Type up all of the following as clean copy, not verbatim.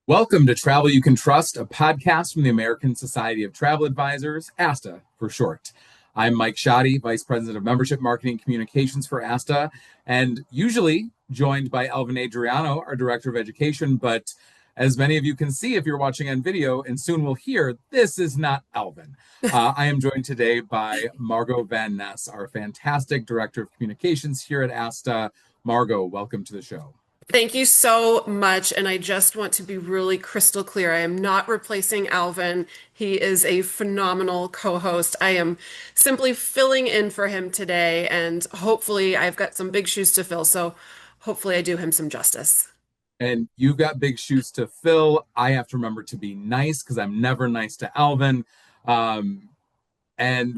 Welcome to Travel You Can Trust, a podcast from the American Society of Travel Advisors, ASTA for short. I'm Mike Shoddy, Vice President of Membership Marketing and Communications for ASTA, and usually joined by Alvin Adriano, our Director of Education. But as many of you can see if you're watching on video, and soon will hear, this is not Alvin. I am joined today by Margot Van Ness, our fantastic Director of Communications here at ASTA. Margot, welcome to the show. Thank you so much. And I just want to be really crystal clear. I am not replacing Alvin. He is a phenomenal co-host. I am simply filling in for him today, and hopefully I've got some big shoes to fill. So hopefully I do him some justice. And you've got big shoes to fill. I have to remember to be nice because I'm never nice to Alvin. And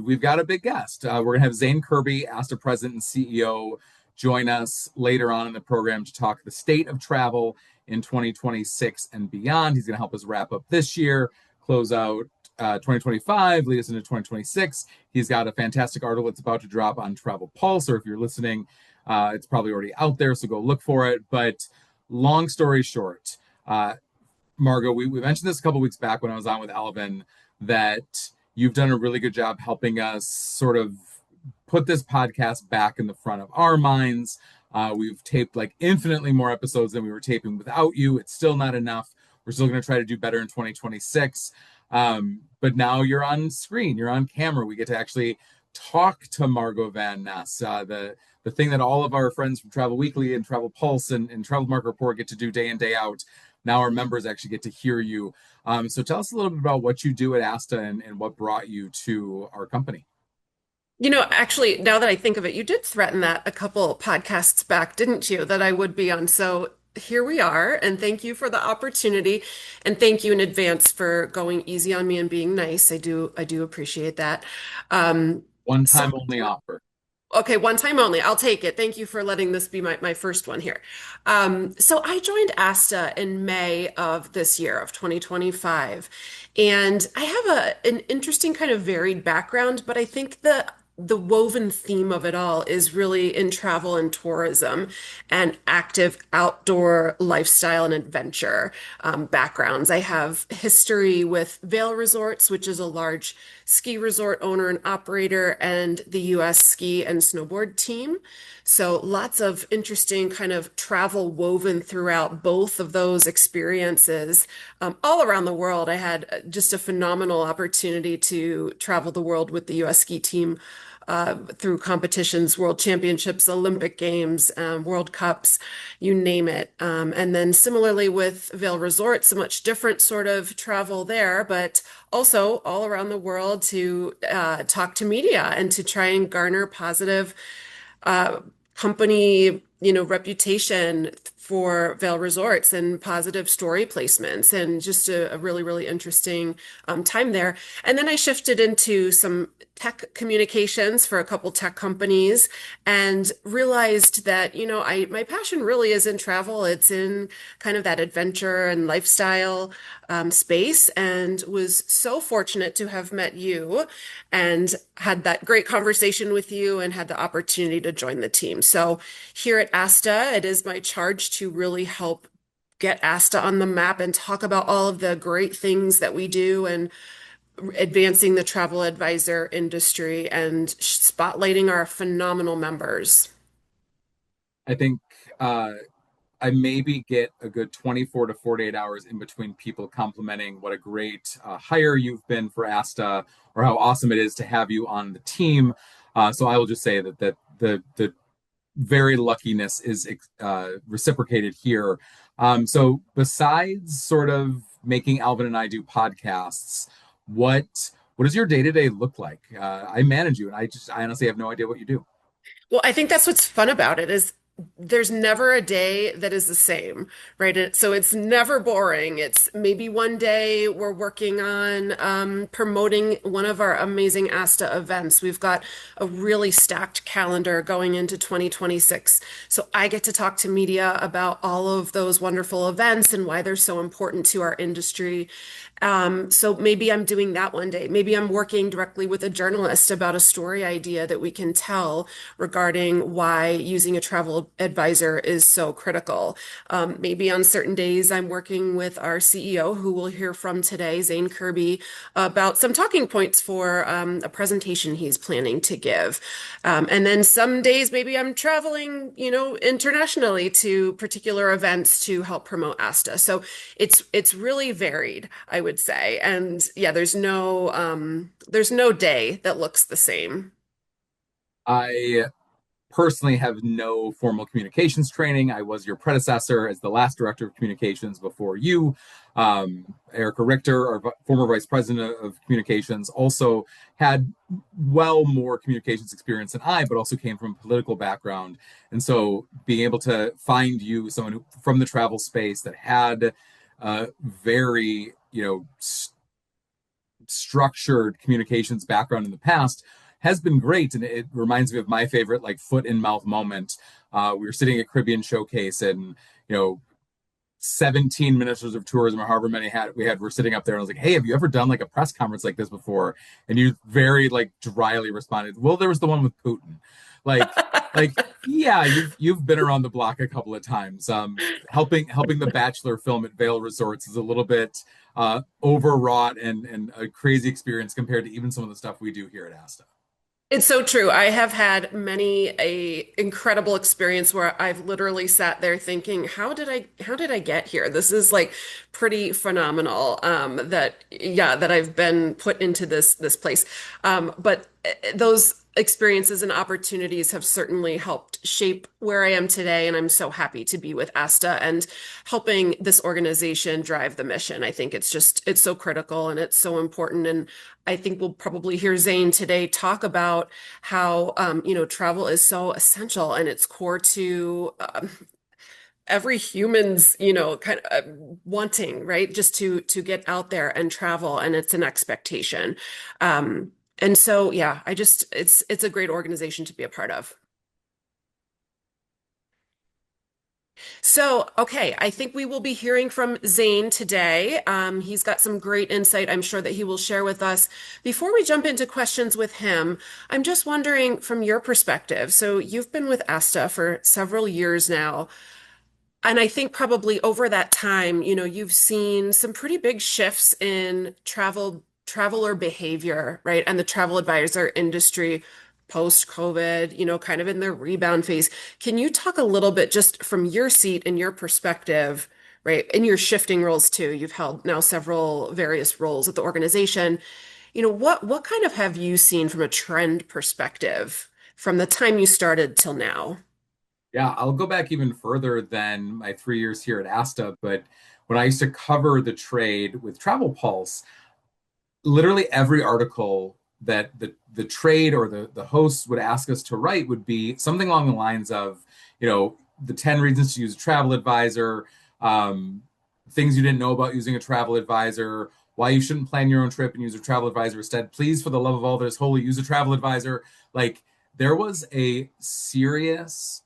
we've got a big guest. We're going to have Zane Kerby, ASTA President and CEO, join us later on in the program to talk the state of travel in 2026 and beyond. He's going to help us wrap up this year, close out 2025, lead us into 2026. He's got a fantastic article that's about to drop on Travel Pulse, or if you're listening, it's probably already out there, so go look for it. But long story short, Margot, we mentioned this a couple weeks back when I was on with Alvin, that you've done a really good job helping us sort of put this podcast back in the front of our minds. We've taped like infinitely more episodes than we were taping without you. It's still not enough. We're still going to try to do better in 2026. But now you're on screen, you're on camera. We get to actually talk to Margot Van Ness. The thing that all of our friends from Travel Weekly and Travel Pulse and Travel Market Report get to do day in, day out. Now our members actually get to hear you. So tell us a little bit about what you do at ASTA and what brought you to our company. Actually, now that I think of it, you did threaten that a couple podcasts back, didn't you, that I would be on. So here we are, and thank you for the opportunity, and thank you in advance for going easy on me and being nice. I do appreciate that. One So time only offer. okay, one time only. I'll take it. Thank you for letting this be my first one here. So I joined ASTA in May of this year, of 2025. And I have an interesting kind of varied background, but I think the woven theme of it all is really in travel and tourism and active outdoor lifestyle and adventure backgrounds. I have history with Vail Resorts, which is a large ski resort owner and operator, and the U.S. ski and snowboard team. So lots of interesting kind of travel woven throughout both of those experiences all around the world. I had just a phenomenal opportunity to travel the world with the U.S. ski team through competitions, world championships, Olympic Games, World Cups, you name it. And then similarly with Vail Resorts, a much different sort of travel there, but also all around the world to talk to media and to try and garner positive company, reputation for Vail Resorts and positive story placements, and just a really, really interesting time there. And then I shifted into some tech communications for a couple tech companies and realized that, my passion really is in travel. It's in kind of that adventure and lifestyle space, and was so fortunate to have met you and had that great conversation with you and had the opportunity to join the team. So here at ASTA, it is my charge to really help get ASTA on the map and talk about all of the great things that we do and advancing the travel advisor industry and spotlighting our phenomenal members. I think I maybe get a good 24 to 48 hours in between people complimenting what a great hire you've been for ASTA or how awesome it is to have you on the team. So I will just say that the very luckiness is reciprocated here. So besides sort of making Alvin and I do podcasts, what does your day-to-day look like? I manage you, and I honestly have no idea what you do. Well, I think that's what's fun about it is there's never a day that is the same, right? So it's never boring. It's maybe one day we're working on promoting one of our amazing ASTA events. We've got a really stacked calendar going into 2026. So I get to talk to media about all of those wonderful events and why they're so important to our industry. So maybe I'm doing that one day. Maybe I'm working directly with a journalist about a story idea that we can tell regarding why using a travel advisor is so critical. Maybe on certain days, I'm working with our CEO, who we'll hear from today, Zane Kerby, about some talking points for a presentation he's planning to give. And then some days, maybe I'm traveling, internationally to particular events to help promote ASTA. So it's really varied, I would say. And yeah, there's no day that looks the same. I personally have no formal communications training. I was your predecessor as the last director of communications before you. Erica Richter, our former vice president of communications, also had well more communications experience than I, but also came from a political background. And so being able to find you, someone from the travel space that had very, structured communications background in the past has been great. And it reminds me of my favorite like foot in mouth moment. We were sitting at Caribbean Showcase and, 17 ministers of tourism or however many were sitting up there, and I was like, hey, have you ever done like a press conference like this before? And you very like dryly responded, well, there was the one with Putin. Like like yeah, you've been around the block a couple of times. Helping the Bachelor film at Vail Resorts is a little bit overwrought and a crazy experience compared to even some of the stuff we do here at ASTA. It's so true. I have had many a incredible experience where I've literally sat there thinking, how did I get here? This is like pretty phenomenal that I've been put into this place. But those experiences and opportunities have certainly helped shape where I am today, and I'm so happy to be with ASTA and helping this organization drive the mission. I think it's so critical and it's so important. And I think we'll probably hear Zane today talk about how travel is so essential and it's core to every human's kind of wanting, right, just to get out there and travel, and it's an expectation. And so yeah, it's a great organization to be a part of. So, okay, I think we will be hearing from Zane today. He's got some great insight I'm sure that he will share with us. Before we jump into questions with him, I'm just wondering from your perspective. So, you've been with ASTA for several years now. And I think probably over that time, you've seen some pretty big shifts in traveler behavior, right? And the travel advisor industry post-COVID, kind of in their rebound phase. Can you talk a little bit just from your seat and your perspective, right? In your shifting roles too. You've held now several various roles at the organization. What kind of have you seen from a trend perspective from the time you started till now? Yeah, I'll go back even further than my 3 years here at ASTA. But when I used to cover the trade with Travel Pulse, literally every article that the trade or the hosts would ask us to write would be something along the lines of, the 10 reasons to use a travel advisor, things you didn't know about using a travel advisor, why you shouldn't plan your own trip and use a travel advisor instead. Please, for the love of all that is holy, use a travel advisor. Like there was a serious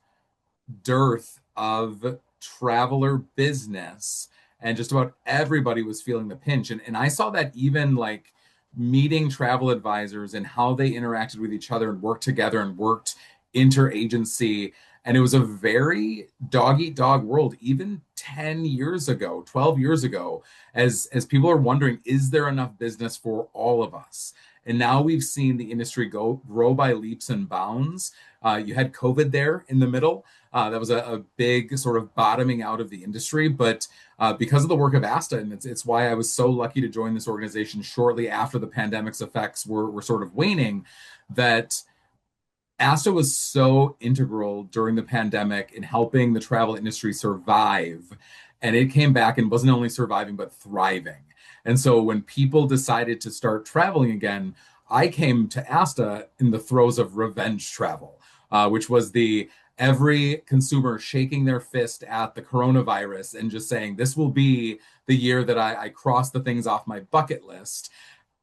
dearth of traveler business, and just about everybody was feeling the pinch. And I saw that even like meeting travel advisors and how they interacted with each other and worked together and worked interagency. And it was a very dog eat dog world, even 10 years ago, 12 years ago, as people are wondering, is there enough business for all of us? And now we've seen the industry grow by leaps and bounds. You had COVID there in the middle. That was a big sort of bottoming out of the industry. But because of the work of ASTA, and it's why I was so lucky to join this organization shortly after the pandemic's effects were sort of waning, that ASTA was so integral during the pandemic in helping the travel industry survive. And it came back and wasn't only surviving, but thriving. And so when people decided to start traveling again, I came to ASTA in the throes of revenge travel, which was the every consumer shaking their fist at the coronavirus and just saying, this will be the year that I cross the things off my bucket list.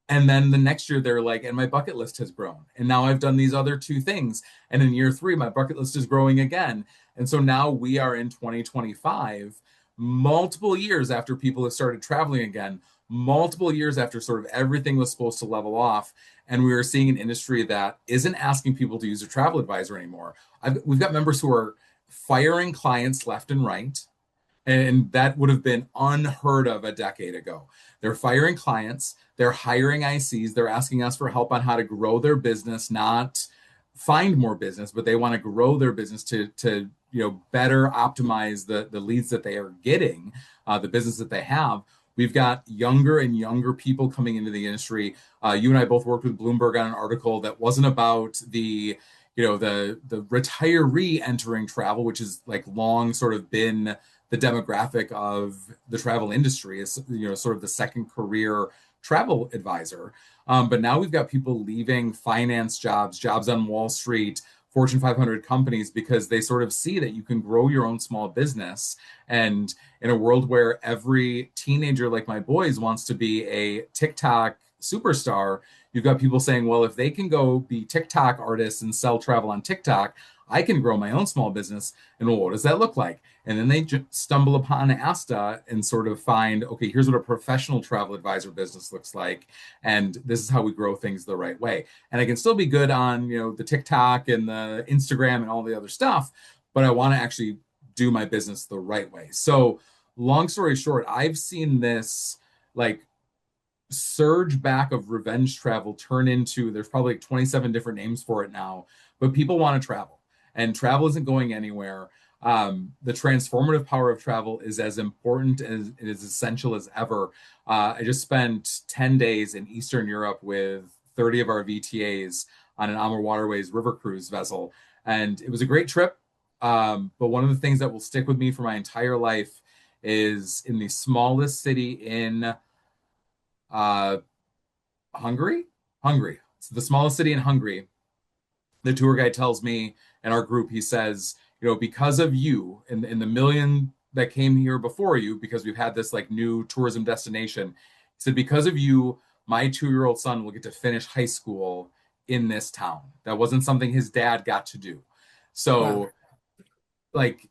And then the next year they're like, and my bucket list has grown. And now I've done these other two things. And in year three, my bucket list is growing again. And so now we are in 2025, multiple years after people have started traveling again, multiple years after sort of everything was supposed to level off. And we are seeing an industry that isn't asking people to use a travel advisor anymore. We've got members who are firing clients left and right. And that would have been unheard of a decade ago. They're firing clients, they're hiring ICs, they're asking us for help on how to grow their business, not find more business, but they want to grow their business to better optimize the leads that they are getting, the business that they have. We've got younger and younger people coming into the industry. You and I both worked with Bloomberg on an article that wasn't about the retiree entering travel, which is like long sort of been the demographic of the travel industry, is sort of the second career travel advisor. But now we've got people leaving finance jobs on Wall Street, Fortune 500 companies, because they sort of see that you can grow your own small business. And in a world where every teenager like my boys wants to be a TikTok superstar, you've got people saying, well, if they can go be TikTok artists and sell travel on TikTok, I can grow my own small business. And well, what does that look like? And then they stumble upon ASTA and sort of find, okay, here's what a professional travel advisor business looks like. And this is how we grow things the right way. And I can still be good on, the TikTok and the Instagram and all the other stuff, but I want to actually do my business the right way. So long story short, I've seen this like surge back of revenge travel turn into, there's probably like 27 different names for it now, but people want to travel. And travel isn't going anywhere. The transformative power of travel is as important and as essential as ever. I just spent 10 days in Eastern Europe with 30 of our VTAs on an Amur Waterways river cruise vessel. And it was a great trip. But one of the things that will stick with me for my entire life is in the smallest city in Hungary. It's the smallest city in Hungary. The tour guide tells me, in our group, he says, because of you and the million that came here before you, because we've had this like new tourism destination, he said, because of you, my 2-year-old son will get to finish high school in this town. That wasn't something his dad got to do. So wow. Like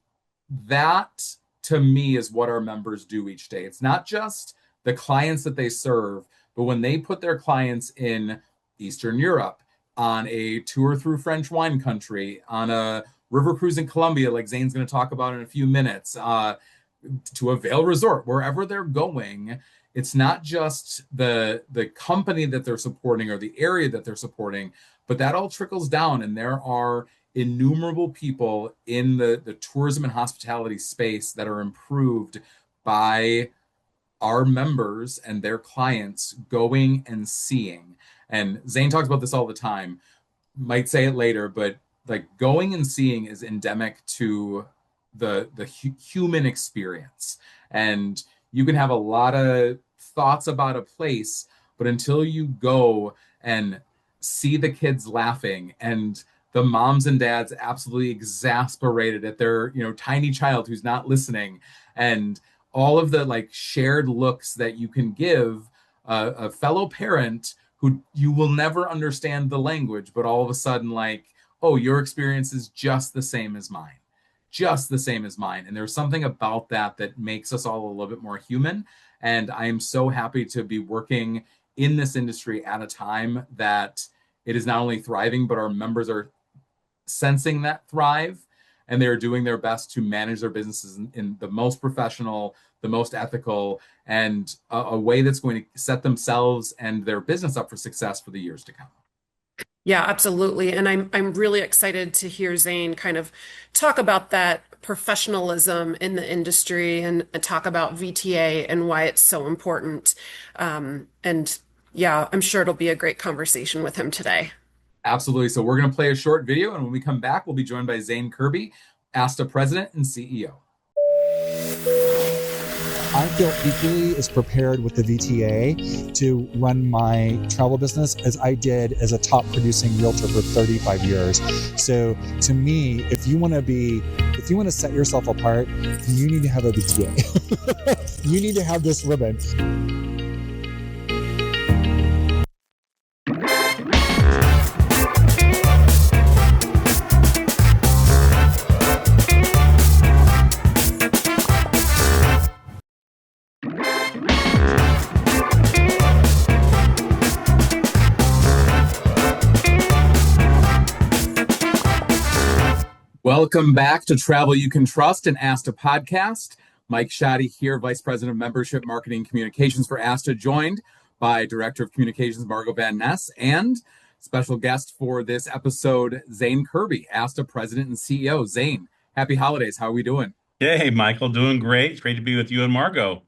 that to me is what our members do each day. It's not just the clients that they serve, but when they put their clients in Eastern Europe, on a tour through French wine country, on a river cruise in Colombia, like Zane's going to talk about in a few minutes, to a Vail resort, wherever they're going, it's not just the company that they're supporting or the area that they're supporting, but that all trickles down. And there are innumerable people in the tourism and hospitality space that are improved by our members and their clients going and seeing. And Zane talks about this all the time, might say it later, but like going and seeing is endemic to the human experience. And you can have a lot of thoughts about a place, but until you go and see the kids laughing and the moms and dads absolutely exasperated at their, tiny child who's not listening, and all of the like shared looks that you can give a fellow parent who you will never understand the language, but all of a sudden like, oh, your experience is just the same as mine. And there's something about that makes us all a little bit more human. And I am so happy to be working in this industry at a time that it is not only thriving, but our members are sensing that thrive, and they're doing their best to manage their businesses in the most professional, the most ethical, and a way that's going to set themselves and their business up for success for the years to come. Yeah, absolutely. And I'm really excited to hear Zane kind of talk about that professionalism in the industry and talk about VTA and why it's so important. And yeah, I'm sure it'll be a great conversation with him today. Absolutely. So we're going to play a short video, and when we come back, we'll be joined by Zane Kerby, ASTA President and CEO. I feel equally as prepared with the VTA to run my travel business as I did as a top producing realtor for 35 years. So to me, if you want to set yourself apart, you need to have a VTA. You need to have this ribbon. Welcome back to Travel You Can Trust, an ASTA podcast. Mike Shoddy here, Vice President of Membership Marketing and Communications for ASTA, joined by Director of Communications Margot Van Ness and special guest for this episode, Zane Kerby, ASTA President and CEO. Zane, happy holidays. How are we doing? Hey, Michael, doing great. It's great to be with you and Margot.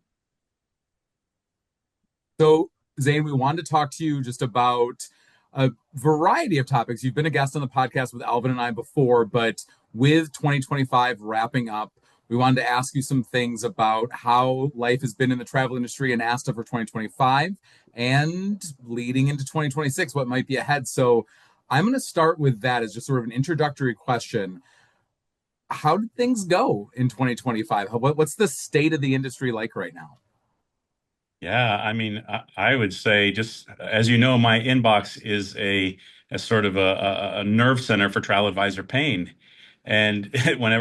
So, Zane, we wanted to talk to you just about a variety of topics. You've been a guest on the podcast with Alvin and I before, but with 2025 wrapping up, we wanted to ask you some things about how life has been in the travel industry and ASTA for 2025 and leading into 2026, what might be ahead. So I'm going to start with that as just sort of an introductory question. How did things go in 2025? What's the state of the industry like right now? Yeah, I would say, just as you know, my inbox is a sort of a nerve center for travel advisor pain. And when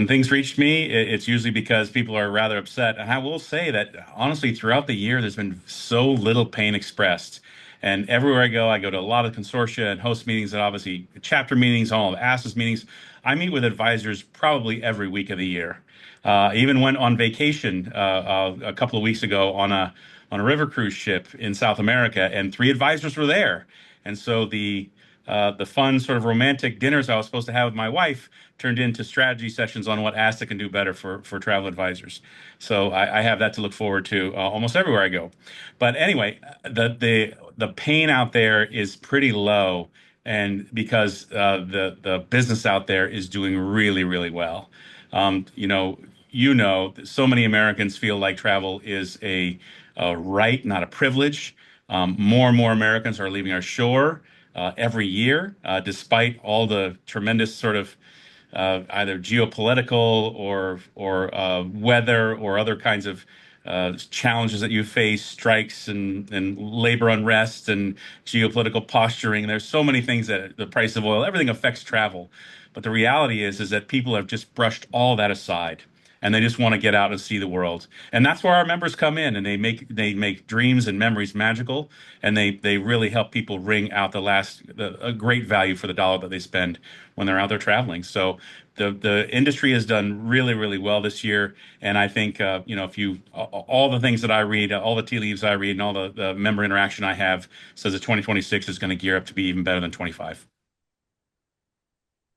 things reach me, it's usually because people are rather upset. And I will say that honestly, throughout the year, there's been so little pain expressed. And everywhere I go to a lot of consortia and host meetings, and obviously chapter meetings, all of ASIS meetings. I meet with advisors probably every week of the year. Even went on vacation a couple of weeks ago on a river cruise ship in South America, and three advisors were there. And so the fun sort of romantic dinners I was supposed to have with my wife turned into strategy sessions on what ASTA can do better for travel advisors. So I have that to look forward to almost everywhere I go. But anyway, the pain out there is pretty low, and because the business out there is doing really, really well. So many Americans feel like travel is a right, not a privilege. More and more Americans are leaving our shore every year, despite all the tremendous sort of either geopolitical or weather or other kinds of challenges that you face, strikes and labor unrest and geopolitical posturing. There's so many things that the price of oil, everything affects travel. But the reality is that people have just brushed all that aside, and they just want to get out and see the world. And that's where our members come in, and they make dreams and memories magical, and they really help people wring out a great value for the dollar that they spend when they're out there traveling. So the industry has done really, really well this year, and I think if you all the things that I read, all the tea leaves I read, and all the member interaction I have says that 2026 is going to gear up to be even better than 25.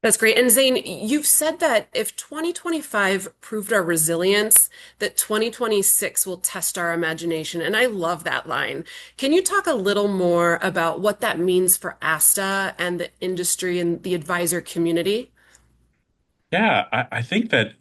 That's great. And Zane, you've said that if 2025 proved our resilience, that 2026 will test our imagination. And I love that line. Can you talk a little more about what that means for ASTA and the industry and the advisor community? Yeah, I think that,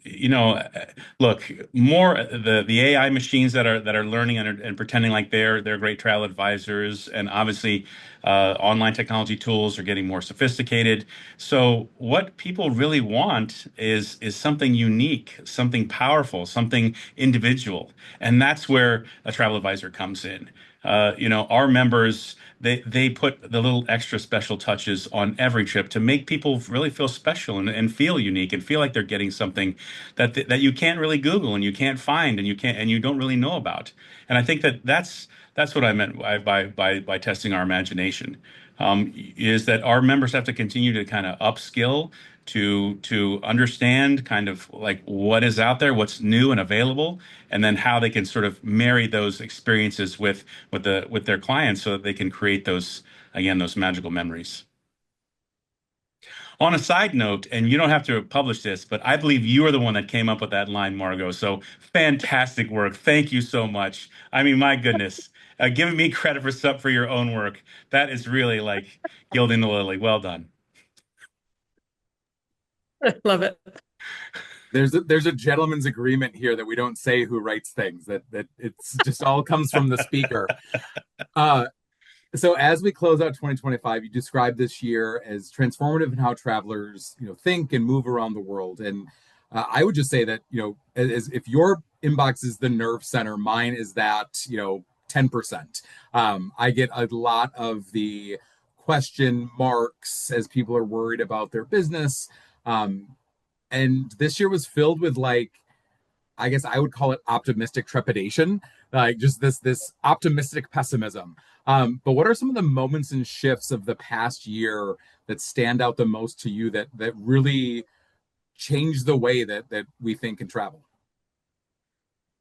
look, more the AI machines that are learning and pretending like they're great travel advisors, and obviously online technology tools are getting more sophisticated. So what people really want is something unique, something powerful, something individual, and that's where a travel advisor comes in. Our members, they put the little extra special touches on every trip to make people really feel special and feel unique and feel like they're getting something that you can't really Google and you can't find and you don't really know about. And I think that's what I meant by testing our imagination. Is that our members have to continue to kind of upskill to understand kind of like what is out there, what's new and available, and then how they can sort of marry those experiences with their clients so that they can create those magical memories. On a side note, and you don't have to publish this, but I believe you are the one that came up with that line, Margot. So fantastic work. Thank you so much. I mean, my goodness, giving me credit for your own work. That is really like gilding the lily. Well done. Love it. There's a gentleman's agreement here that we don't say who writes things, that it's just all comes from the speaker. So as we close out 2025, you described this year as transformative in how travelers, think and move around the world. And I would just say that, as if your inbox is the nerve center, mine is that, 10%. I get a lot of the question marks as people are worried about their business. And this year was filled with, like, I guess I would call it optimistic trepidation, like just this optimistic pessimism. But what are some of the moments and shifts of the past year that stand out the most to you that really changed the way that we think and travel?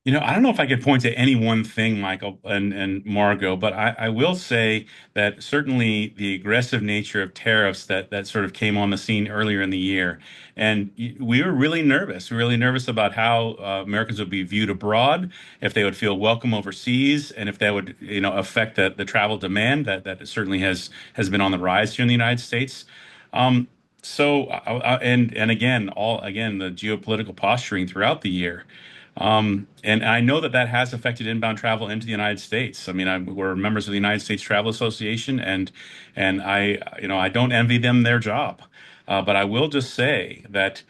I don't know if I could point to any one thing, Michael and Margot, but I will say that certainly the aggressive nature of tariffs that sort of came on the scene earlier in the year, and we were really nervous. We were really nervous about how Americans would be viewed abroad, if they would feel welcome overseas, and if that would, affect the travel demand that certainly has been on the rise here in the United States. Um, and again the geopolitical posturing throughout the year. And I know that has affected inbound travel into the United States. I mean, we're members of the United States Travel Association, and I don't envy them their job. But I will just say that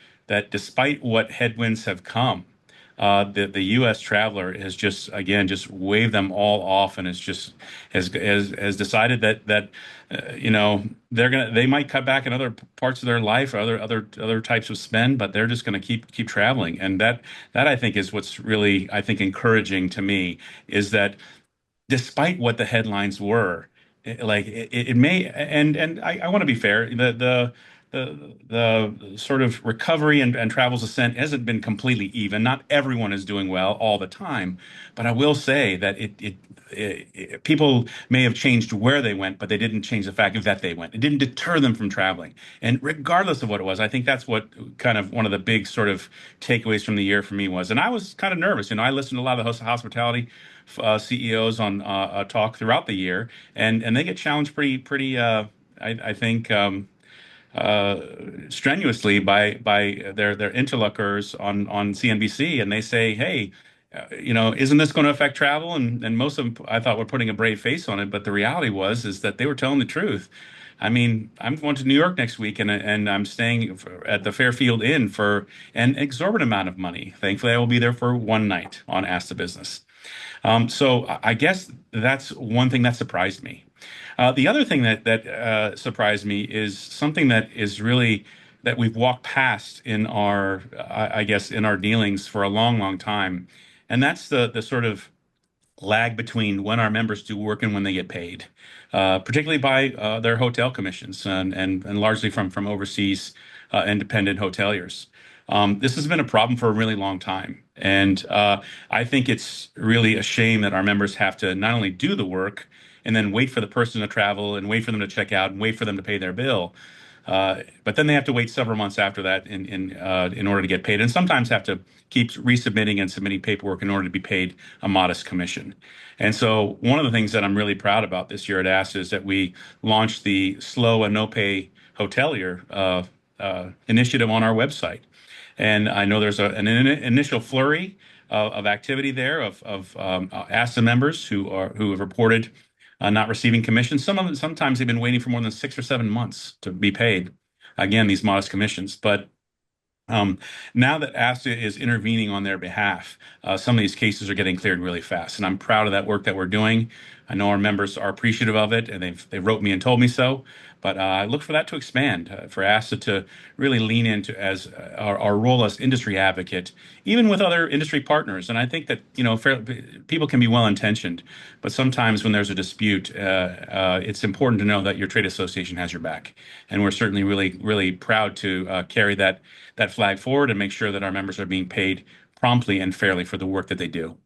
despite what headwinds have come, the U.S. traveler has just waved them all off, and has decided that they might cut back in other parts of their life or other types of spend, but they're just going to keep traveling, and that I think is what's really, I think, encouraging to me, is that despite what the headlines were, it may, and I want to be fair, the sort of recovery and travel's ascent hasn't been completely even. Not everyone is doing well all the time, but I will say that people may have changed where they went, but they didn't change the fact that they went. It didn't deter them from traveling. And regardless of what it was, I think that's what kind of one of the big sort of takeaways from the year for me was. And I was kind of nervous. I listened to a lot of the hospitality CEOs on talk throughout the year, and they get challenged pretty. I think. Strenuously by their interlocutors on CNBC, and they say, "Hey, isn't this going to affect travel?" And most of them, I thought, were putting a brave face on it, but the reality is that they were telling the truth. I mean, I'm going to New York next week, and I'm staying at the Fairfield Inn for an exorbitant amount of money. Thankfully, I will be there for one night on ASTA Business. So I guess that's one thing that surprised me. The other thing that surprised me is something that is really that we've walked past in I guess, in our dealings for a long time, and that's the sort of lag between when our members do work and when they get paid, particularly by their hotel commissions, and largely from overseas independent hoteliers. This has been a problem for a really long time, and I think it's really a shame that our members have to not only do the work and then wait for the person to travel and wait for them to check out and wait for them to pay their bill. But then they have to wait several months after that in order to get paid, and sometimes have to keep resubmitting and submitting paperwork in order to be paid a modest commission. And so, one of the things that I'm really proud about this year at ASTA is that we launched the slow and no pay hotelier initiative on our website. And I know there's an initial flurry of activity there of ASTA members who have reported not receiving commissions. Some of them, sometimes they've been waiting for more than 6 or 7 months to be paid. Again, these modest commissions. But now that ASTA is intervening on their behalf, some of these cases are getting cleared really fast, and I'm proud of that work that we're doing. I know our members are appreciative of it, and they wrote me and told me so. But I look for that to expand, for ASTA to really lean into as our role as industry advocate, even with other industry partners. And I think that people can be well intentioned, but sometimes when there's a dispute, it's important to know that your trade association has your back. And we're certainly really proud to carry that flag forward and make sure that our members are being paid promptly and fairly for the work that they do.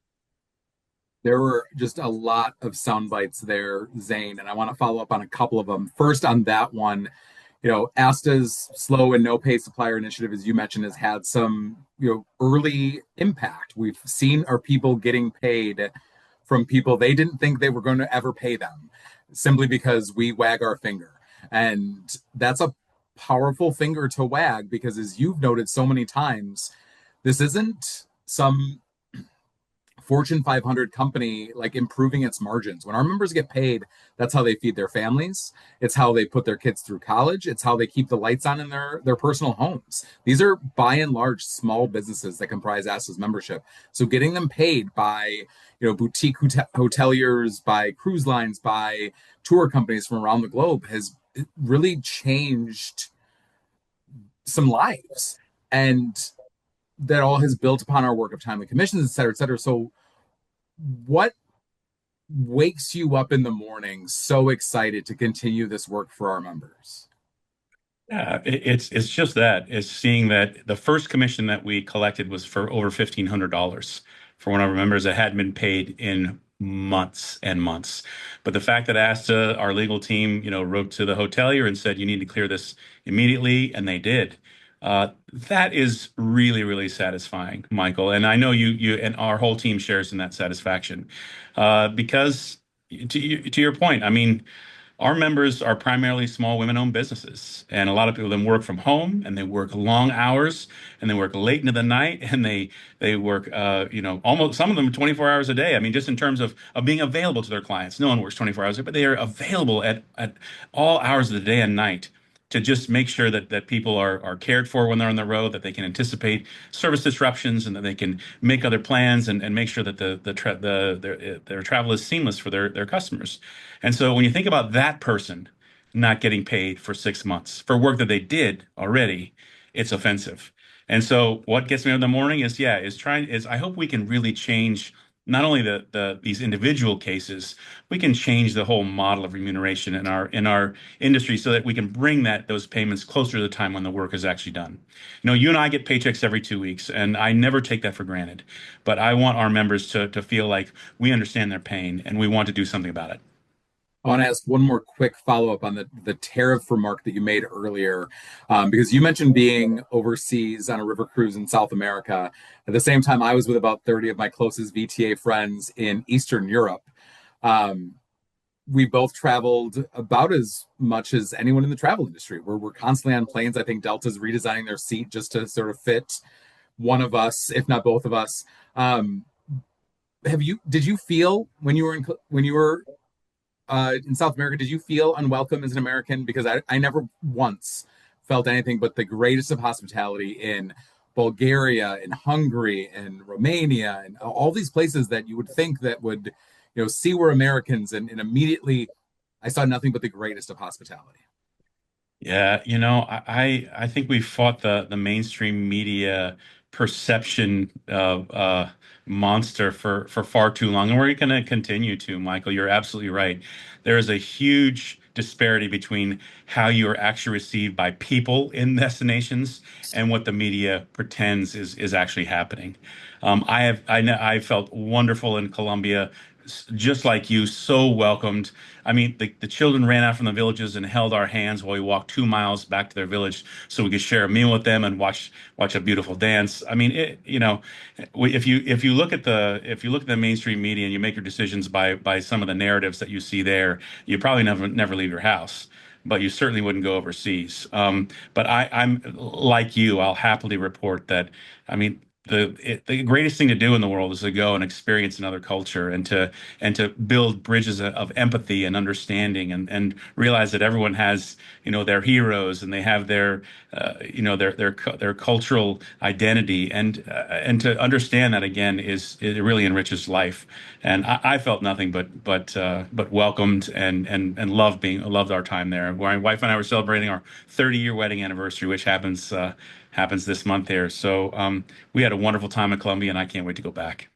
There were just a lot of sound bites there, Zane, and I want to follow up on a couple of them. First, on that one, ASTA's slow and no pay supplier initiative, as you mentioned, has had some, early impact. We've seen our people getting paid from people they didn't think they were going to ever pay them, simply because we wag our finger. And that's a powerful finger to wag, because as you've noted so many times, this isn't some Fortune 500 company like improving its margins. When our members get paid, that's how they feed their families. It's how they put their kids through college. It's how they keep the lights on in their personal homes. These are by and large small businesses that comprise ASTA's membership. So getting them paid by boutique hoteliers, by cruise lines, by tour companies from around the globe has really changed some lives. And that all has built upon our work of timely commissions, et cetera, et cetera. So what wakes you up in the morning so excited to continue this work for our members? Yeah, it's just that. It's seeing that the first commission that we collected was for over $1,500 for one of our members that hadn't been paid in months and months. But the fact that ASTA, our legal team, wrote to the hotelier and said, you need to clear this immediately, and they did. That is really, really satisfying, Michael. And I know you and our whole team shares in that satisfaction. Because to your point, I mean, our members are primarily small women-owned businesses, and a lot of people then work from home, and they work long hours, and they work late into the night, and they work, almost some of them 24 hours a day. I mean, just in terms of being available to their clients. No one works 24 hours a day, but they are available at all hours of the day and night to just make sure that people are cared for when they're on the road, that they can anticipate service disruptions, and that they can make other plans and make sure that their travel is seamless for their customers. And so when you think about that person not getting paid for 6 months for work that they did already, it's offensive. And so what gets me up in the morning is I hope we can really change not only these individual cases, we can change the whole model of remuneration in our industry so that we can bring those payments closer to the time when the work is actually done. You and I get paychecks every 2 weeks, and I never take that for granted. But I want our members to feel like we understand their pain and we want to do something about it. I want to ask one more quick follow-up on the tariff remark that you made earlier, because you mentioned being overseas on a river cruise in South America. At the same time, I was with about 30 of my closest VTA friends in Eastern Europe. Um, we both traveled about as much as anyone in the travel industry. We're constantly on planes. I think Delta's redesigning their seat just to sort of fit one of us, if not both of us. Um, did you feel when you were in South America, did you feel unwelcome as an American? Because I never once felt anything but the greatest of hospitality in Bulgaria, in Hungary, and Romania, and all these places that you would think that would, see we're Americans, and immediately I saw nothing but the greatest of hospitality. Yeah, I think we fought the mainstream media perception of monster for far too long, and we're going to continue to, Michael. You're absolutely right. There is a huge disparity between how you are actually received by people in destinations and what the media pretends is actually happening. I felt wonderful in Colombia, just like you, so welcomed. I mean, the children ran out from the villages and held our hands while we walked 2 miles back to their village so we could share a meal with them and watch a beautiful dance. I mean, if you look at the mainstream media and you make your decisions by some of the narratives that you see there, you probably never leave your house. But you certainly wouldn't go overseas. But I'm like you. I'll happily report that. I mean, the greatest thing to do in the world is to go and experience another culture and to build bridges of empathy and understanding and realize that everyone has their heroes and they have their cultural identity and to understand that again it really enriches life. And I felt nothing but welcomed and loved our time there. My wife and I were celebrating our 30-year wedding anniversary, which happens this month here. So we had a wonderful time in Colombia, and I can't wait to go back.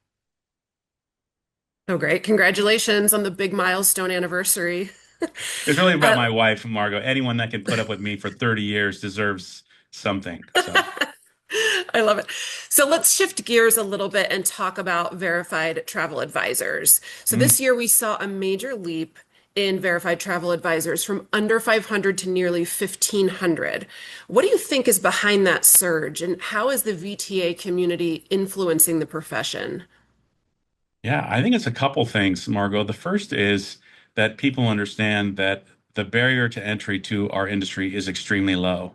Oh, great. Congratulations on the big milestone anniversary. It's really about Uh, my wife, Margot. Anyone that can put up with me for 30 years deserves something. So, I love it. So let's shift gears a little bit and talk about verified travel advisors. So mm. this year we saw a major leap in verified travel advisors from under 500 to nearly 1,500. What do you think is behind that surge, and how is the VTA community influencing the profession? Yeah, I think it's a couple things, Margot. The first is that people understand that the barrier to entry to our industry is extremely low.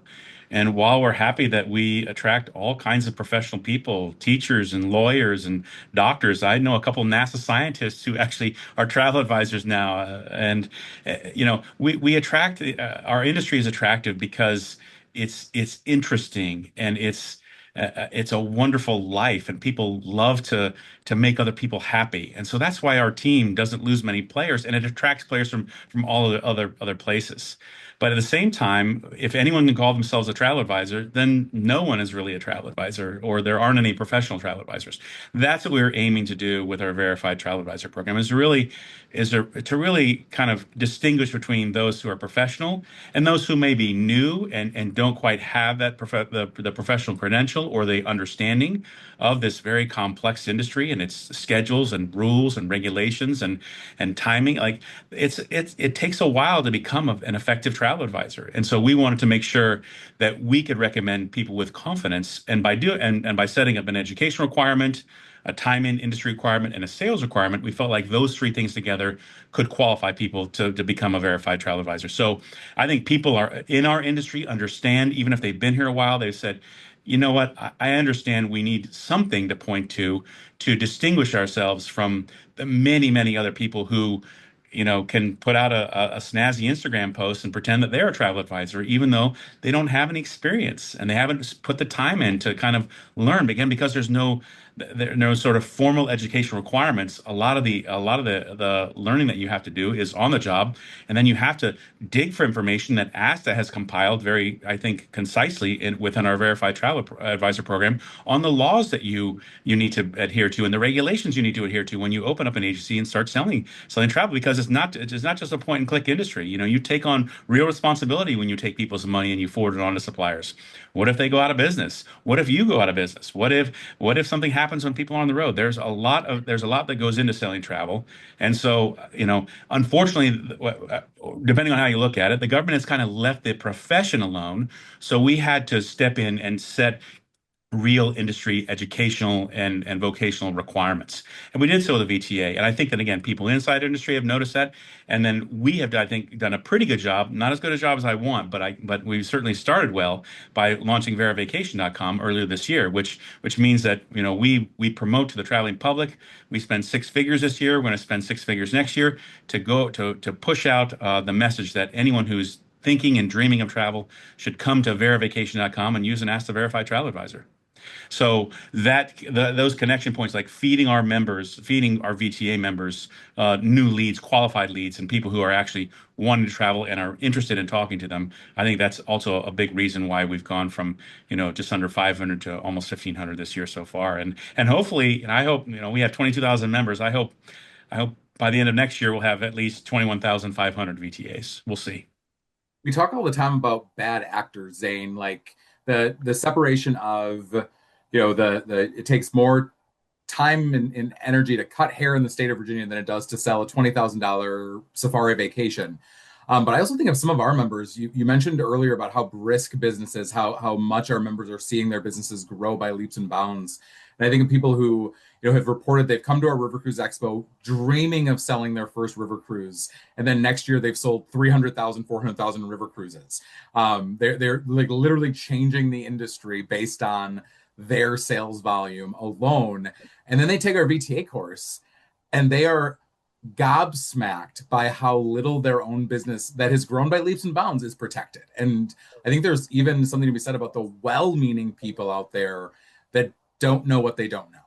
And while we're happy that we attract all kinds of professional people, teachers and lawyers and doctors, I know a couple NASA scientists who actually are travel advisors now. We attract our industry is attractive because it's interesting and it's a wonderful life and people love to make other people happy. And so that's why our team doesn't lose many players and it attracts players from all the other places. But at the same time, if anyone can call themselves a travel advisor, then no one is really a travel advisor, or there aren't any professional travel advisors. That's what we're aiming to do with our verified travel advisor program to really kind of distinguish between those who are professional and those who may be new and don't quite have the professional credential or the understanding of this very complex industry and its schedules and rules and regulations and timing. Like it takes a while to become an effective travel advisor. And so we wanted to make sure that we could recommend people with confidence, and by setting up an education requirement, a time in industry requirement, and a sales requirement, we felt like those three things together could qualify people to become a verified travel advisor. So I think people are in our industry understand, even if they've been here a while, they've said, you know what, I understand we need something to point to distinguish ourselves from the many, many other people who can put out a snazzy Instagram post and pretend that they're a travel advisor, even though they don't have any experience and they haven't put the time in to kind of learn. Again, because there are no sort of formal education requirements. A lot of the learning that you have to do is on the job, and then you have to dig for information that ASTA has compiled very, I think, concisely within our Verified Travel Advisor program on the laws that you need to adhere to and the regulations you need to adhere to when you open up an agency and start selling travel. Because it's not just a point and click industry. You take on real responsibility when you take people's money and you forward it on to suppliers. What if they go out of business? What if you go out of business? What if something happens when people are on the road? There's a lot that goes into selling travel. And so, unfortunately, depending on how you look at it, the government has kind of left the profession alone. So we had to step in and set real industry educational and vocational requirements. And we did so with the VTA. And I think that, again, people inside industry have noticed that. And then we have, I think, done a pretty good job, not as good a job as I want, but we certainly started well by launching verivacation.com earlier this year, which means that, we promote to the traveling public. We spend six figures this year. We're going to spend six figures next year to push out the message that anyone who's thinking and dreaming of travel should come to verivacation.com and use an Ask the Verified Travel Advisor. So those connection points, like feeding our VTA members, new leads, qualified leads, and people who are actually wanting to travel and are interested in talking to them. I think that's also a big reason why we've gone from, just under 500 to almost 1,500 this year so far. And hopefully, and I hope, we have 22,000 members. I hope by the end of next year we'll have at least 21,500 VTAs. We'll see. We talk all the time about bad actors, Zane, like the separation of, the it takes more time and energy to cut hair in the state of Virginia than it does to sell a $20,000 safari vacation. But I also think of some of our members. You mentioned earlier about how brisk businesses, how much our members are seeing their businesses grow by leaps and bounds. And I think of people who have reported they've come to our River Cruise Expo dreaming of selling their first river cruise, and then next year they've sold 300,000, 400,000 river cruises. They're like literally changing the industry based on their sales volume alone. And then they take our VTA course, and they are gobsmacked by how little their own business that has grown by leaps and bounds is protected. And I think there's even something to be said about the well-meaning people out there that don't know what they don't know.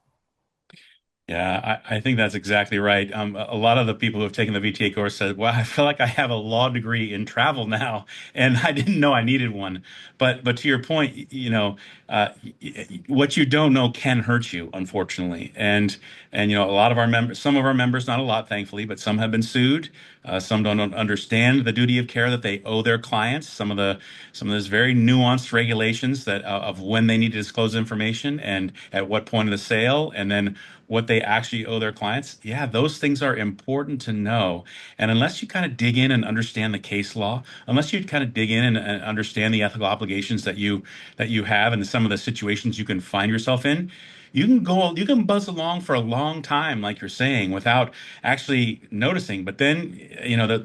Yeah, I think that's exactly right. A lot of the people who have taken the VTA course said, "Well, I feel like I have a law degree in travel now, and I didn't know I needed one." But to your point, what you don't know can hurt you, unfortunately. And a lot of our members, some of our members, not a lot, thankfully, but some have been sued. Some don't understand the duty of care that they owe their clients. Some of those very nuanced regulations that of when they need to disclose information and at what point of the sale, and then what they actually owe their clients. Yeah, those things are important to know. And unless you kind of dig in and understand the case law, unless you kind of dig in and understand the ethical obligations that you have and some of the situations you can find yourself in, you can buzz along for a long time, like you're saying, without actually noticing. But then,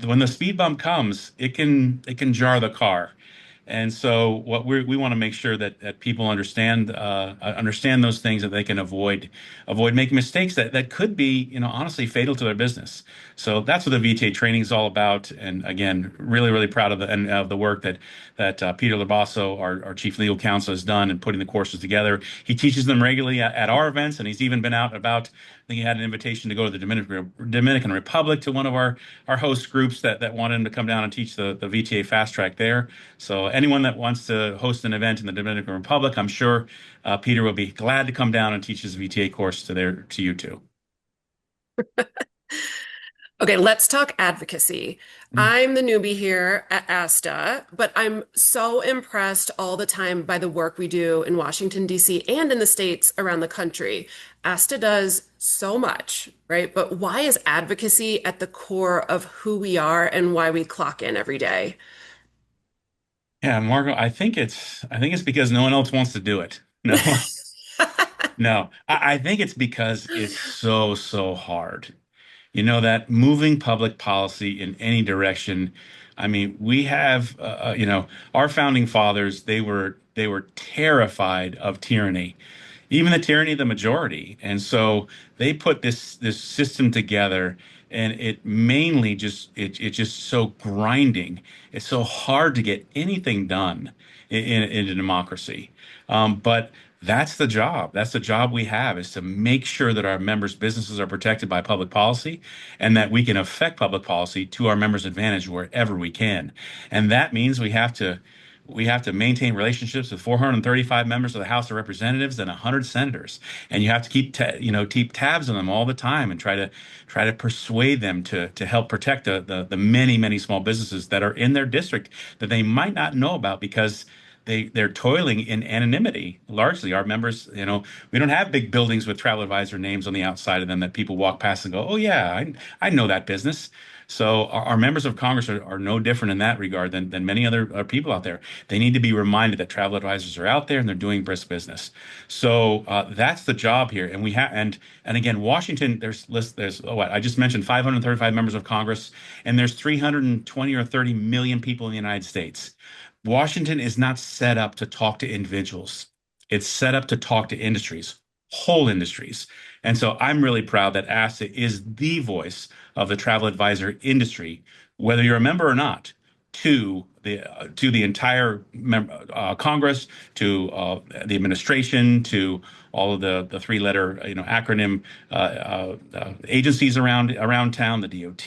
when the speed bump comes, it can jar the car. And so what we want to make sure that people understand those things, that they can avoid making mistakes that could be, honestly fatal to their business. So that's what the VTA training is all about. And again, really proud of the work that Peter Labasso, our chief legal counsel, has done in putting the courses together. He teaches them regularly at our events, and he's even been out about. I think he had an invitation to go to the Dominican Republic to one of our host groups that wanted him to come down and teach the VTA fast track there. So anyone that wants to host an event in the Dominican Republic, I'm sure Peter will be glad to come down and teach his VTA course to you too. Okay, let's talk advocacy. I'm the newbie here at ASTA, but I'm so impressed all the time by the work we do in Washington, D.C. and in the states around the country. ASTA does so much, right? But why is advocacy at the core of who we are and why we clock in every day? Yeah, Margo, I think it's because no one else wants to do it. No, no. I think it's because it's so hard. You know that moving public policy in any direction. I mean, we have, our founding fathers. They were terrified of tyranny, even the tyranny of the majority, and so they put this system together, and it mainly it's just so grinding. It's so hard to get anything done in a democracy. But that's the job. That's the job we have, is to make sure that our members' businesses are protected by public policy and that we can affect public policy to our members' advantage wherever we can. And that means we have to maintain relationships with 435 members of the House of Representatives and 100 senators, and you have to keep tabs on them all the time and try to persuade them to help protect the many small businesses that are in their district that they might not know about because they're toiling in anonymity. Largely, our members, we don't have big buildings with travel advisor names on the outside of them that people walk past and go, "Oh yeah, I know that business." So our members of Congress are no different in that regard than many other people out there. They need to be reminded that travel advisors are out there and they're doing brisk business. So that's the job here. And we have and again, Washington. There's what I just mentioned, 535 members of Congress, and there's 320 or 30 million people in the United States. Washington is not set up to talk to individuals. It's set up to talk to industries, whole industries. And so I'm really proud that ASTA is the voice of the travel advisor industry, whether you're a member or not, to the entire Congress, to the administration, to all of the three-letter acronym agencies around town, the DOT,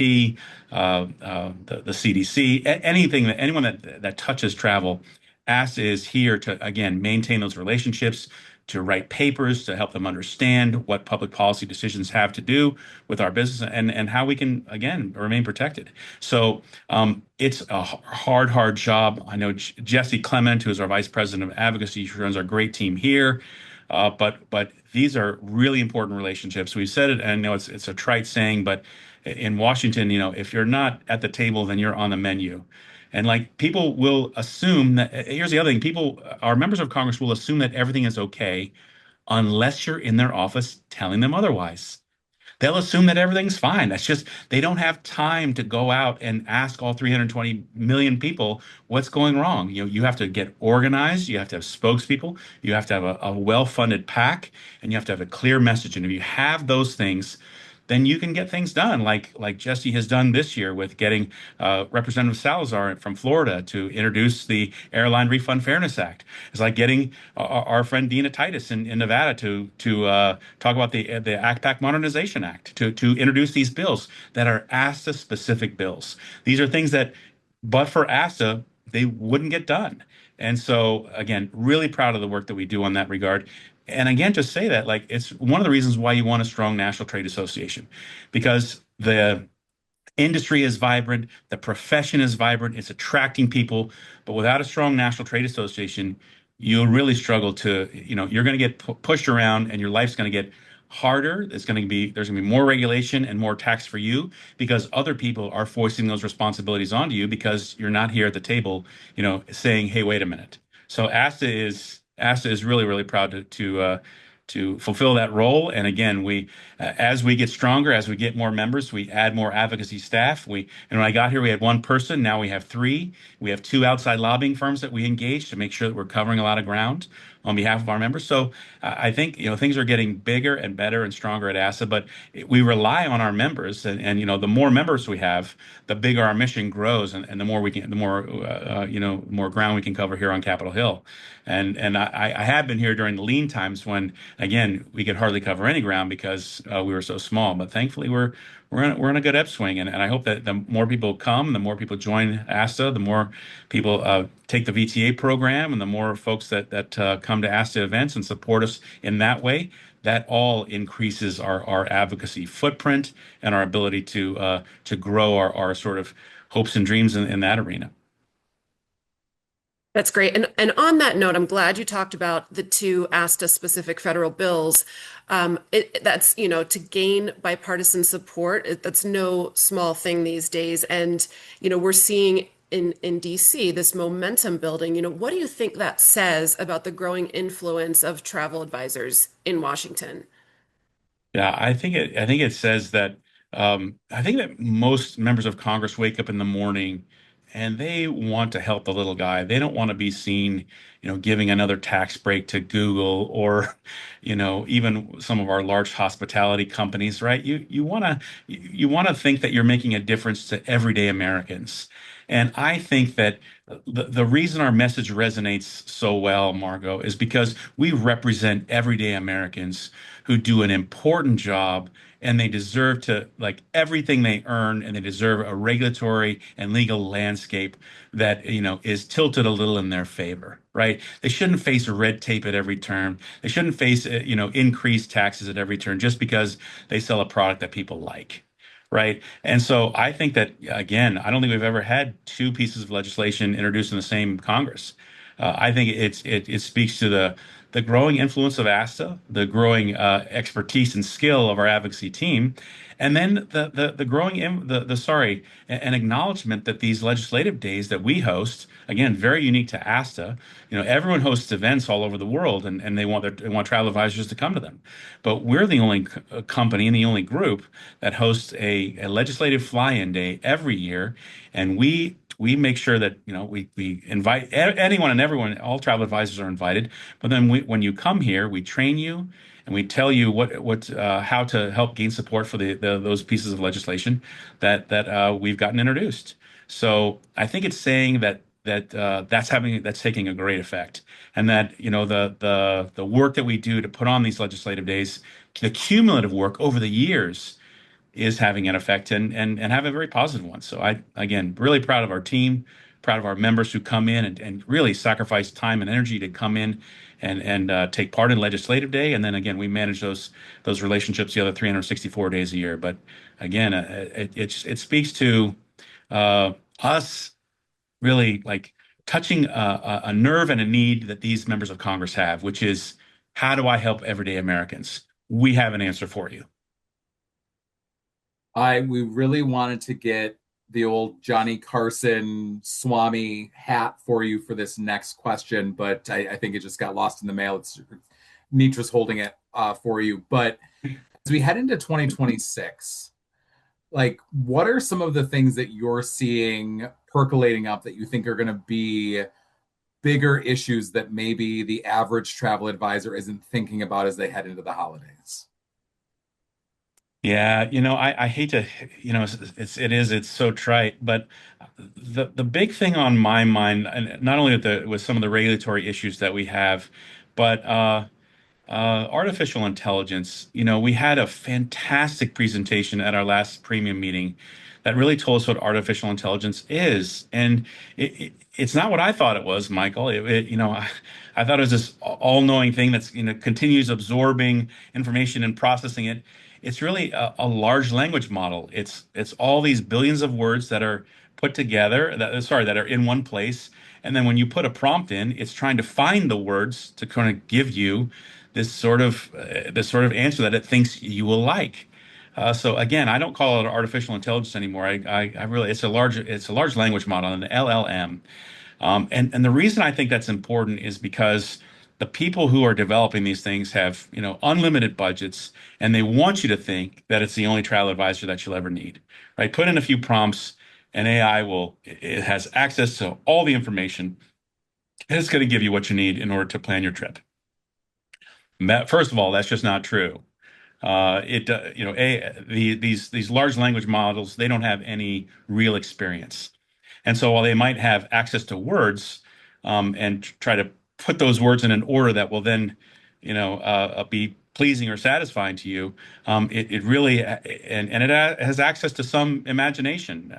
the CDC, anyone that touches travel. ASTA is here to again maintain those relationships, to write papers to help them understand what public policy decisions have to do with our business and how we can again remain protected. So it's a hard job. I know Jesse Clement, who is our vice president of advocacy, she runs our great team here. But these are really important relationships. We've said it, and I know it's a trite saying, but in Washington, if you're not at the table, then you're on the menu. And like people will assume that here's the other thing, our members of Congress will assume that everything is okay unless you're in their office telling them otherwise. They'll assume that everything's fine. That's just, they don't have time to go out and ask all 320 million people what's going wrong. You have to get organized. You have to have spokespeople. You have to have a well-funded PAC, and you have to have a clear message. And if you have those things, then you can get things done, like Jesse has done this year with getting Representative Salazar from Florida to introduce the Airline Refund Fairness Act. It's like getting our friend Dina Titus in Nevada to talk about the ACPAC Modernization Act to introduce these bills that are ASTA specific bills. These are things that, but for ASTA, they wouldn't get done. And so, again, really proud of the work that we do on that regard. And again, to say that, like, it's one of the reasons why you want a strong national trade association, because the industry is vibrant, the profession is vibrant, it's attracting people. But without a strong national trade association, you'll really struggle you're going to get pushed around and your life's going to get harder. There's going to be more regulation and more tax for you because other people are foisting those responsibilities onto you because you're not here at the table, saying, "Hey, wait a minute." So ASTA is really proud to fulfill that role. And again, as we get stronger, as we get more members, we add more advocacy staff. And when I got here, we had one person. Now we have three. We have two outside lobbying firms that we engage to make sure that we're covering a lot of ground on behalf of our members. So I think, things are getting bigger and better and stronger at ASTA, but we rely on our members, and the more members we have, the bigger our mission grows, and the more more ground we can cover here on Capitol Hill. And I have been here during the lean times when, again, we could hardly cover any ground because we were so small. But thankfully, we're in a good upswing, and I hope that the more people come, the more people join ASTA, the more people take the VTA program, and the more folks that come to ASTA events and support us in that way. That all increases our advocacy footprint and our ability to grow our sort of hopes and dreams in that arena. That's great. And on that note, I'm glad you talked about the two ASTA specific federal bills. That's, to gain bipartisan support, that's no small thing these days. And, we're seeing in DC this momentum building. What do you think that says about the growing influence of travel advisors in Washington? Yeah, I think it says that I think that most members of Congress wake up in the morning and they want to help the little guy. They don't want to be seen, giving another tax break to Google or, even some of our large hospitality companies, right? You want to think that you're making a difference to everyday Americans. And I think that the reason our message resonates so well, Margot, is because we represent everyday Americans who do an important job, and they deserve to, like, everything they earn, and they deserve a regulatory and legal landscape that, is tilted a little in their favor, right? They shouldn't face red tape at every turn. They shouldn't face, increased taxes at every turn just because they sell a product that people like. Right. And so I think that, again, I don't think we've ever had two pieces of legislation introduced in the same Congress. I think it speaks to the growing influence of ASTA, the growing expertise and skill of our advocacy team, and then the growing an acknowledgement that these legislative days that we host, again, very unique to ASTA. Everyone hosts events all over the world, and they want travel advisors to come to them, but we're the only company and the only group that hosts a legislative fly-in day every year, and we make sure that we invite anyone and everyone. All travel advisors are invited, but then when you come here, we train you and we tell you how to help gain support for those pieces of legislation that we've gotten introduced. So I think it's saying that's taking a great effect, and that the work that we do to put on these legislative days, the cumulative work over the years, is having an effect, and have a very positive one. So again, really proud of our team, proud of our members who come in and really sacrifice time and energy to come in and take part in legislative day. And then again, we manage those relationships the other 364 days a year. But again, it speaks to us really, like, touching a nerve and a need that these members of Congress have, which is, how do I help everyday Americans? We have an answer for you. We really wanted to get the old Johnny Carson Swami hat for you for this next question, but I think it just got lost in the mail. It's Nitra's holding it for you. But as we head into 2026, like, what are some of the things that you're seeing percolating up that you think are going to be bigger issues that maybe the average travel advisor isn't thinking about as they head into the holidays? Yeah, I hate to, it's so trite, but the big thing on my mind, and not only with some of the regulatory issues that we have, but artificial intelligence. We had a fantastic presentation at our last premium meeting that really told us what artificial intelligence is, and it's not what I thought it was, Michael. I thought it was this all-knowing thing that's continues absorbing information and processing it. It's really a large language model. It's all these billions of words that are put together, that are in one place. And then when you put a prompt in, it's trying to find the words to kind of give you this sort of answer that it thinks you will like. So again, I don't call it artificial intelligence anymore. I really, it's a large language model, an LLM. And the reason I think that's important is because the people who are developing these things have, unlimited budgets, and they want you to think that it's the only travel advisor that you'll ever need, right? Put in a few prompts, and AI it has access to all the information, and it's going to give you what you need in order to plan your trip. First of all, that's just not true. These large language models, they don't have any real experience. And so while they might have access to words, and try to put those words in an order that will then, be pleasing or satisfying to you, it really, and it has access to some imagination.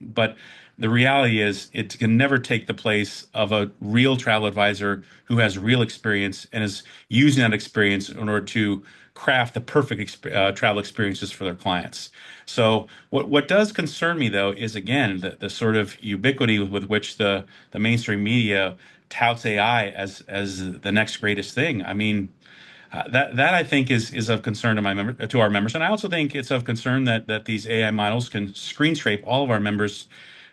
But the reality is it can never take the place of a real travel advisor who has real experience and is using that experience in order to craft the perfect travel experiences for their clients. So what does concern me though is again the sort of ubiquity with which the mainstream media touts AI as the next greatest thing. I mean, that I think is of concern to our members, and I also think it's of concern that these AI models can screen scrape all of our members'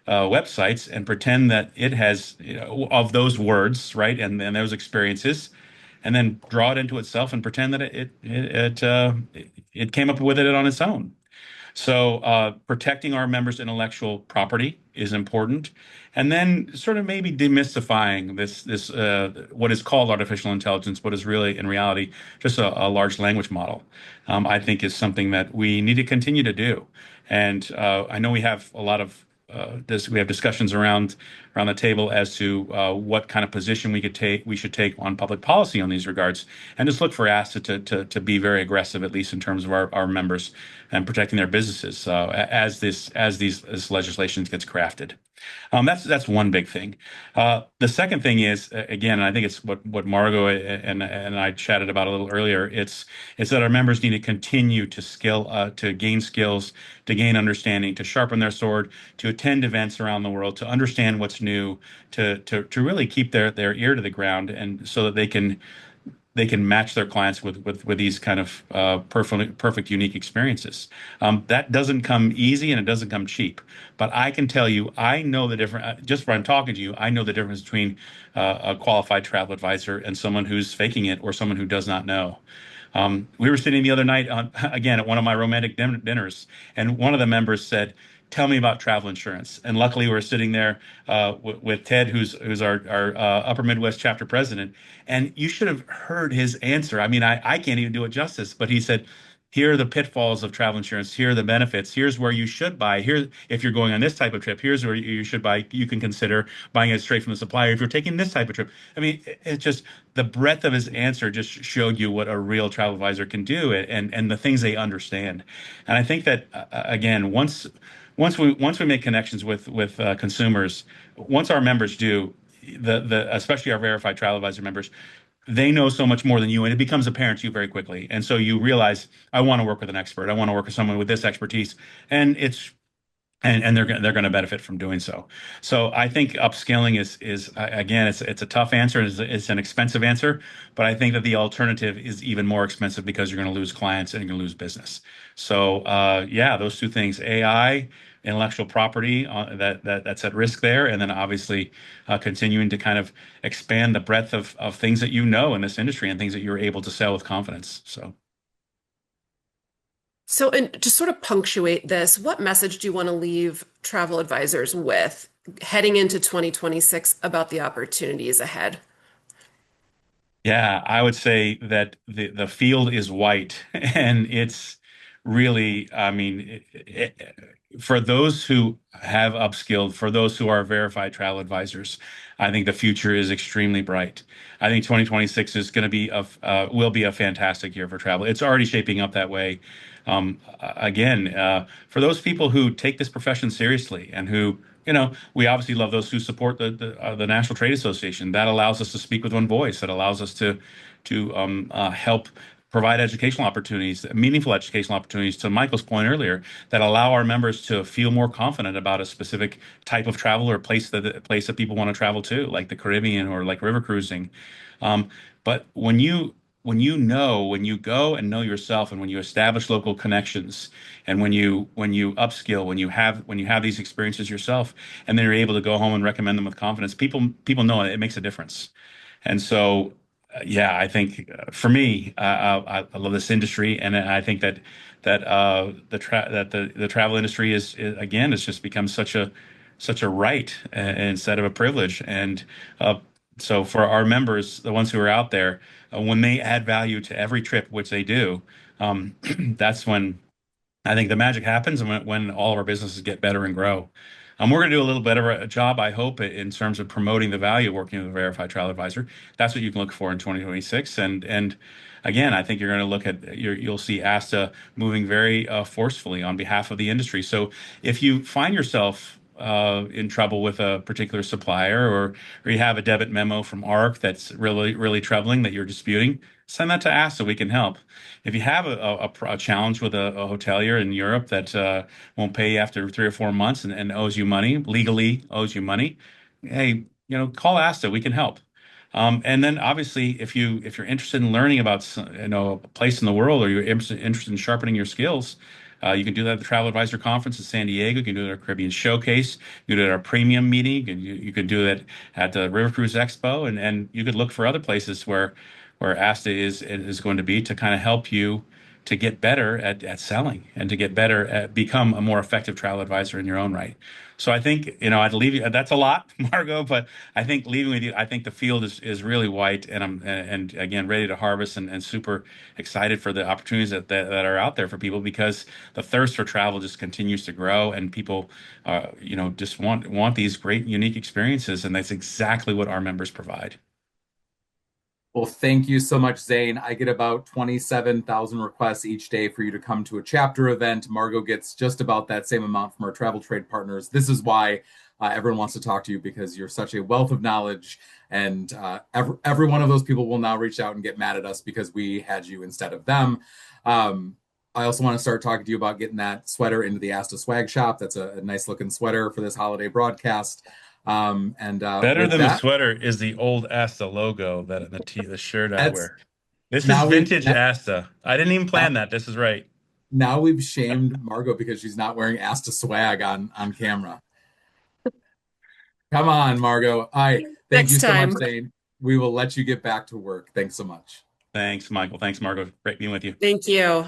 websites and pretend that it has, of those words, right, and those experiences, and then draw it into itself and pretend that it came up with it on its own. So protecting our members' intellectual property is important, and then sort of maybe demystifying this what is called artificial intelligence, but is really in reality just a large language model. I think is something that we need to continue to do. And I know we have a lot of we have discussions around the table as to what kind of position we should take on public policy on these regards, and just look for ASTA to be very aggressive, at least in terms of our members and protecting their businesses as legislation gets crafted. That's one big thing. The second thing is, again, and I think it's what Margot and I chatted about a little earlier. It's that our members need to continue to gain skills, to gain understanding, to sharpen their sword, to attend events around the world, to understand what's new, to really keep their ear to the ground, and so that they can match their clients with these kind of perfect, unique experiences. That doesn't come easy and it doesn't come cheap. But I can tell you, I know the difference. Just from talking to you, I know the difference between a qualified travel advisor and someone who's faking it or someone who does not know. We were sitting the other night again at one of my romantic dinners, and one of the members said, "Tell me about travel insurance." And luckily, we were sitting there with Ted, who's our Upper Midwest chapter president. And you should have heard his answer. I mean, I can't even do it justice. But he said, "Here are the pitfalls of travel insurance. Here are the benefits. Here's where you should buy. Here, if you're going on this type of trip, here's where you should buy. You can consider buying it straight from the supplier if you're taking this type of trip." I mean, it's just the breadth of his answer just showed you what a real travel advisor can do, and the things they understand. And I think that again, once we make connections with consumers, once our members do, the especially our verified travel advisor members, they know so much more than you, and it becomes apparent to you very quickly. And so you realize, I want to work with an expert. I want to work with someone with this expertise, and they're going to benefit from doing so. So I think upscaling is again, it's a tough answer. It's an expensive answer, but I think that the alternative is even more expensive because you're going to lose clients and you're going to lose business. So yeah, those two things: AI, intellectual property that's at risk there, and then obviously continuing to kind of expand the breadth of things that you know in this industry and things that you're able to sell with confidence. So, and to sort of punctuate this, what message do you want to leave travel advisors with heading into 2026 about the opportunities ahead? Yeah, I would say that the field is white, and it's really, I mean, for those who have upskilled, for those who are verified travel advisors, I think the future is extremely bright. I think 2026 is going to be will be a fantastic year for travel. It's already shaping up that way. Again, for those people who take this profession seriously and who, we obviously love those who support the National Trade Association. That allows us to speak with one voice. That allows us to help provide educational opportunities, meaningful educational opportunities, to Michael's point earlier, that allow our members to feel more confident about a specific type of travel or place that people want to travel to, like the Caribbean or like river cruising. But when you go and know yourself, and when you establish local connections, and when you upskill, when you have these experiences yourself, and then you're able to go home and recommend them with confidence, people know it makes a difference. And so Yeah, I think for me, I love this industry, and I think that the travel industry again, it's just become such a right instead of a privilege. And uh, so for our members, the ones who are out there, when they add value to every trip, which they do, that's when I think the magic happens, and when all of our businesses get better and grow. We're going to do a little bit of a job, I hope, in terms of promoting the value of working with a verified travel advisor. That's what you can look for in 2026. And again, I think you're going to look at you'll see ASTA moving very forcefully on behalf of the industry. So if you find yourself in trouble with a particular supplier, or you have a debit memo from ARC that's really troubling that you're disputing, send that to ASTA. We can help. If you have a challenge with a hotelier in Europe that won't pay you after 3 or 4 months and owes you money, legally owes you money, hey, call ASTA. We can help. And then obviously, if you're interested in learning about a place in the world, or you're interested in sharpening your skills, you can do that at the Travel Advisor Conference in San Diego. You can do it at our Caribbean Showcase. You can do it at our premium meeting. You can do it at the River Cruise Expo, and you could look for other places where ASTA is going to be to kind of help you to get better at selling and to get better at become a more effective travel advisor in your own right. So I think, I'd leave you. That's a lot, Margot, but I think leaving with you, I think the field is really white, and I'm and again ready to harvest, and super excited for the opportunities that are out there for people, because the thirst for travel just continues to grow, and people, just want these great, unique experiences, and that's exactly what our members provide. Well, thank you so much, Zane. I get about 27,000 requests each day for you to come to a chapter event. Margot gets just about that same amount from our travel trade partners. This is why everyone wants to talk to you, because you're such a wealth of knowledge. And every one of those people will now reach out and get mad at us because we had you instead of them. I also want to start talking to you about getting that sweater into the Asta swag shop. That's a nice looking sweater for this holiday broadcast. Better With than the that, sweater is the old Asta logo that the shirt I that's wear. This is now we vintage Asta. I didn't even now, plan that. This is right. now we've shamed Margot because she's not wearing Asta swag on camera. Come on, Margot. All right. Thank you Next so much, time. Zane. We will let you get back to work. Thanks so much. Thanks, Michael. Thanks, Margot. Great being with you. Thank you.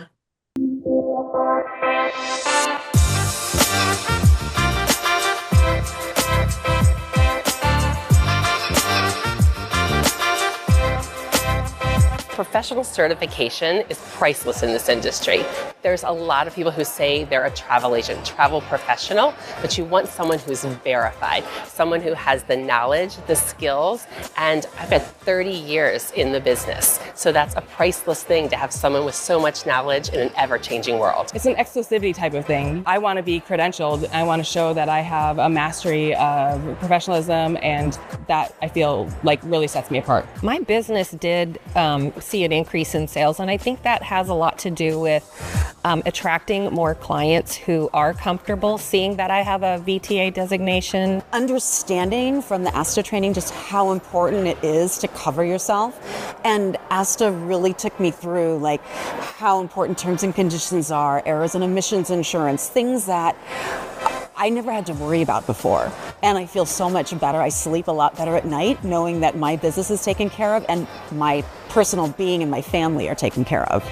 Professional certification is priceless in this industry. There's a lot of people who say they're a travel agent, travel professional, but you want someone who's verified, someone who has the knowledge, the skills, and I've got 30 years in the business. So that's a priceless thing to have someone with so much knowledge in an ever-changing world. It's an exclusivity type of thing. I want to be credentialed. I want to show that I have a mastery of professionalism, and that I feel like really sets me apart. My business did see an increase in sales, and I think that has a lot to do with attracting more clients who are comfortable seeing that I have a VTA designation. Understanding from the ASTA training just how important it is to cover yourself, and ASTA really took me through like how important terms and conditions are, errors and omissions insurance, things that I never had to worry about before. And I feel so much better. I sleep a lot better at night knowing that my business is taken care of and my personal being and my family are taken care of.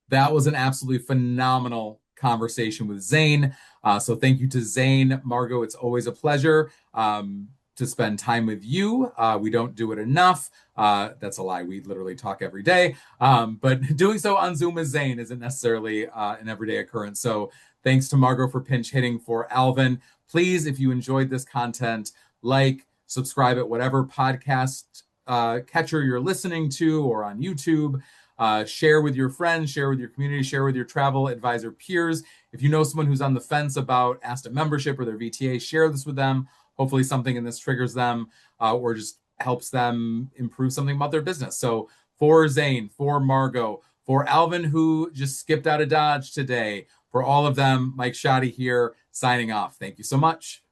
That was an absolutely phenomenal conversation with Zane. So thank you to Zane. Margot, it's always a pleasure to spend time with you. We don't do it enough. That's a lie. We literally talk every day. But doing so on Zoom with Zane isn't necessarily an everyday occurrence. So thanks to Margot for pinch hitting for Alvin. Please, if you enjoyed this content, subscribe at whatever podcast catcher you're listening to or on YouTube. Share with your friends, share with your community, share with your travel advisor peers. If you know someone who's on the fence about ASTA membership or their VTA, share this with them. Hopefully something in this triggers them or just helps them improve something about their business. So for Zane, for Margot, for Alvin, who just skipped out of Dodge today, for all of them, Mike Shoddy here signing off. Thank you so much.